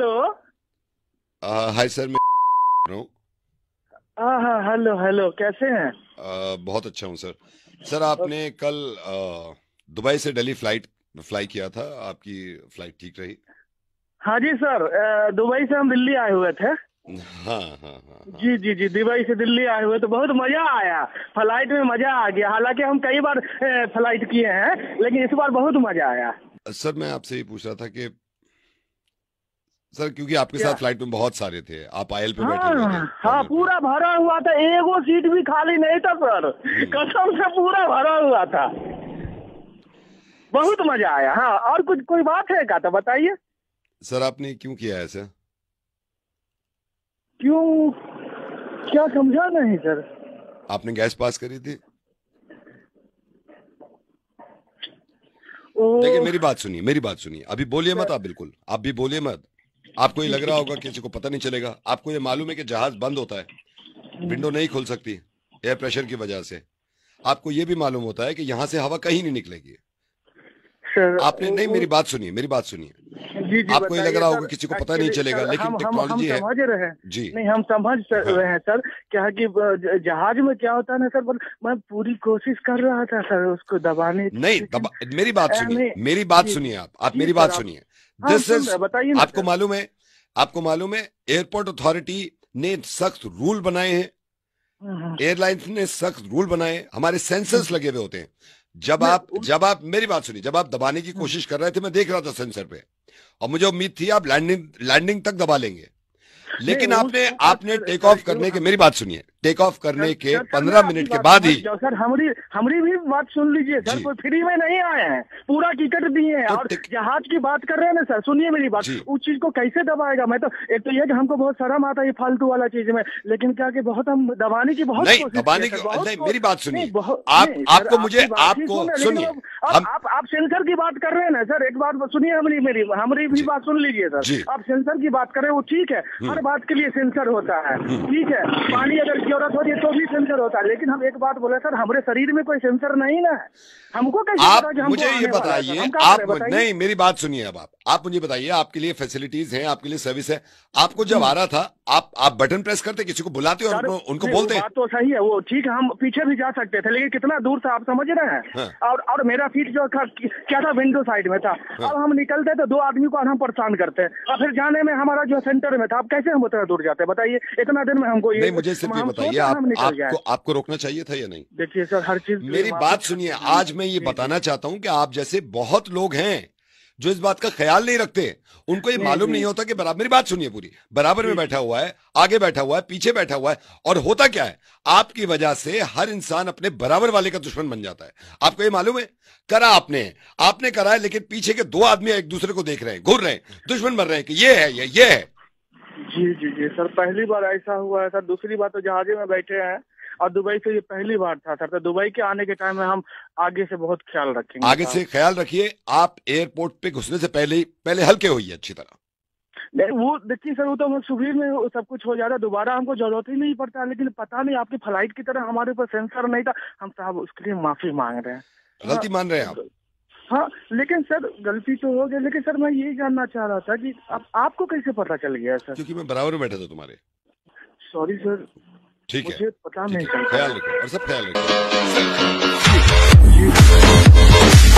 Hello. Hi sir, मैं हूँ। हाँ हाँ, हेलो हेलो, कैसे हैं? बहुत अच्छा हूँ सर। सर आपने कल दुबई से दिल्ली फ्लाई किया था, आपकी फ्लाइट ठीक रही? हाँ जी सर, दुबई से हम दिल्ली आए हुए थे। हाँ हाँ हाँ हाँ। जी जी जी, दुबई से दिल्ली आए हुए तो बहुत मजा आया। फ्लाइट में मजा आ गया। हालांकि हम कई बार फ्लाइट किए हैं, लेकिन इस बार बहुत मजा आया। सर मैं आपसे ये पूछ रहा था कि सर, क्योंकि आपके साथ क्या? फ्लाइट में बहुत सारे थे, आप आयल पे बैठे हुए थे हाँ हाँ, कॉर्नर पे। पूरा भरा हुआ था, एगो सीट भी खाली नहीं था सर। हम्म। कसम से पूरा भरा हुआ था। बहुत मजा आया। हाँ, और कुछ कोई बात है क्या तो बताइए। सर आपने क्यों किया ऐसा? क्यों? क्या समझा नहीं सर। आपने गैस पास करी थी? ओ। देखिए मेरी बात सुनिए, मेरी बात सुनिए, अभी बोलिए मत, आप बिल्कुल आप भी बोलिए मत। आपको ये लग रहा होगा किसी को पता नहीं चलेगा। आपको ये मालूम है कि जहाज बंद होता है, विंडो नहीं खुल सकती एयर प्रेशर की वजह से। आपको ये भी मालूम होता है कि यहां से हवा कहीं नहीं निकलेगी। सर आपने नहीं, मेरी बात सुनिए, मेरी बात सुनिए। जी जी, आपको ये लग बताइए रहा सर। होगा किसी को पता नहीं एक्चुअली चलेगा, सर, लेकिन हम टेक्नोलॉजी है। समझ रहे हैं। जी। नहीं, हम समझ हाँ रहे हैं सर। क्या है कि जहाज में क्या होता है ना सर, मैं पूरी कोशिश कर रहा था सर उसको दबाने की, नहीं, लेकिन मेरी बात सुनिए, नहीं। मेरी बात जी सुनिए, जी आप जी मेरी सर, बात आप। सुनिए। हाँ, हम दिस सुन इज, रहे हैं, बताइए ना आपको सर। मालूम है, आपको मालूम है एयरपोर्ट अथॉरिटी ने सख्त रूल बनाए हैं। हम्म। एयरलाइंस ने सख्त रूल बनाए, हमारे सेंसर्स लगे हुए होते हैं। नहीं जब आप मेरी बात सुनिए, जब आप दबाने की कोशिश कर रहे थे, मैं देख रहा था सेंसर पे, और मुझे उम्मीद थी आप लैंडिंग तक दबा लेंगे। नहीं, लेकिन उस आपने वक्त आपने सर टेक सर ऑफ जो करने के, हम। मेरी बात सुनिए, टेक ऑफ सर करने के सर सर मैं 15 आपकी मिनट के बात बाद समझ ही। जाओ सर। हमारी भी बात सुन लीजिए सर। जी। कोई फ्री में नहीं आए हैं, पूरा टिकट दिए हैं। तो और जहाज की बात कर रहे हैं ना सर, सुनिए मेरी बात। जी। उस चीज को कैसे दबाएगा? मैं तो, एक तो ये कि हमको बहुत शर्म आता है ये फालतू वाला चीज में, लेकिन क्या कि बहुत हम दबाने की बहुत नहीं कोशिश किए दबाने की, सर, बहुत नहीं मेरी बात नहीं सुनिए। बहुत आप नहीं सर, आपको मुझे आपकी बात ही आपको सुन रहे, लेकिन सुनिए। अब हम आप सेंसर की बात कर रहे हैं ना सर। एक बात सुनिए, हमारी भी जी बात सुन लीजिए सर। जी। आप सेंसर की बात कर रहे हो, वो ठीक है। हम्म हर बात के लिए सेंसर होता है, हम्म ठीक है। पानी अगर जरूरत होती है तो भी सेंसर होता है, लेकिन हम एक बात बोले सर, हमारे शरीर में कोई सेंसर नहीं ना है। हमको कैसे आप पता कि हमको मुझे ये आने वाला है सर? बताइए, हम क्या आप करें बताइए। नहीं, मेरी बात सुनिए। अब आप मुझे बताइए, आपके लिए फैसिलिटीज हैं, आपके लिए सर्विस है। आपको जब आ रहा था, आप बटन प्रेस करते, किसी को बुलाते और सर उनको नहीं, वो बोलते? बात तो सही है, वो ठीक है, हम पीछे भी जा सकते थे, लेकिन कितना दूर था आप समझ रहे हैं। हाँ और मेरा सीट जो था क्या था, विंडो साइड में था। हाँ। अब हम निकलते तो दो आदमी को हम परेशान करते हैं, और फिर जाने में हमारा जो सेंटर में था, अब कैसे हम उतना दूर जाते? बताइए, इतना दिन में हमको ये, नहीं, मुझे सिर्फ ये हम बताइए, सोचे हम निकल जाए। आपको रोकना चाहिए था या नहीं? देखिए सर, हर चीज के लिए मेरी माफी बात सुनिए, चाहते हैं हम। आज मैं ये जी जी। बताना चाहता हूं कि आप जैसे बहुत लोग हैं जो इस बात का ख्याल नहीं रखते। उनको ये नहीं मालूम जी नहीं होता कि बराबर, मेरी बात सुनिए पूरी, बराबर में जी बैठा हुआ है, आगे बैठा हुआ है, पीछे बैठा हुआ है, और होता क्या है, आपकी वजह से हर इंसान अपने बराबर वाले का दुश्मन बन जाता है। आपको ये मालूम है? करा आपने करा है, लेकिन पीछे के दो आदमी एक दूसरे को देख रहे हैं, घूर रहे हैं, दुश्मन बन रहे हैं कि ये है, ये है। जी जी जी सर, पहली बार ऐसा हुआ है सर। दूसरी बात तो जहाजे में बैठे हैं, और दुबई से ये पहली बार था सर। तो दुबई के आने के टाइम में हम आगे से बहुत ख्याल रखेंगे आगे साहब। से ख्याल रखिए। आप एयरपोर्ट पे घुसने से पहले हल्के होइए अच्छी तरह। नहीं, वो देखिए सर, वो तो हम सुबह में वो सब कुछ हो जा रहा है, दोबारा हमको जरूरत ही नहीं पड़ता। लेकिन पता नहीं, आपकी फ्लाइट की तरह हमारे ऊपर सेंसर नहीं था। हम साहब उसके लिए माफी मांग रहे हैं। हाँ। गलती मान रहे हैं आप? हाँ, लेकिन सर गलती तो हो गई, लेकिन सर मैं यही जानना चाह रहा था कि आपको कैसे पता चल गया सर? क्योंकि मैं बराबर में बैठा था तुम्हारे। सॉरी सर, ठीक है, मुझे पता ठीक नहीं है, चलता। ख्याल रखो, और सब ख्याल रखो। जी।